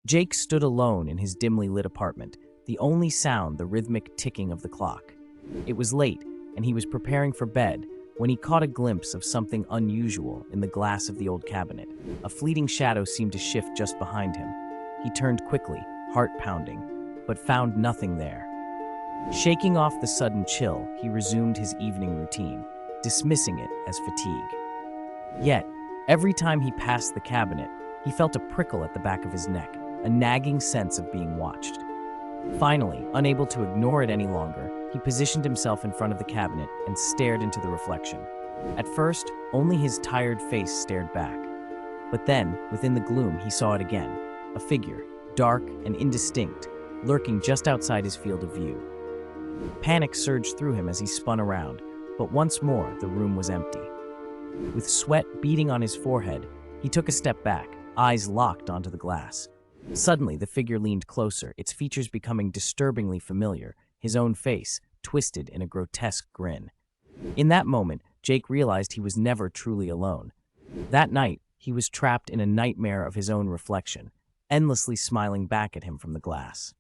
Jake stood alone in his dimly lit apartment, the only sound the rhythmic ticking of the clock. It was late, and he was preparing for bed when he caught a glimpse of something unusual in the glass of the old cabinet. A fleeting shadow seemed to shift just behind him. He turned quickly, heart pounding, but found nothing there. Shaking off the sudden chill, he resumed his evening routine, dismissing it as fatigue. Yet, every time he passed the cabinet, he felt a prickle at the back of his neck, a nagging sense of being watched. Finally, unable to ignore it any longer, he positioned himself in front of the cabinet and stared into the reflection. At first, only his tired face stared back. But then, within the gloom, he saw it again, a figure, dark and indistinct, lurking just outside his field of view. Panic surged through him as he spun around, but once more the room was empty. With sweat beading on his forehead, he took a step back, eyes locked onto the glass. Suddenly, the figure leaned closer, its features becoming disturbingly familiar, his own face twisted in a grotesque grin. In that moment, Jake realized he was never truly alone. That night, he was trapped in a nightmare of his own reflection, endlessly smiling back at him from the glass.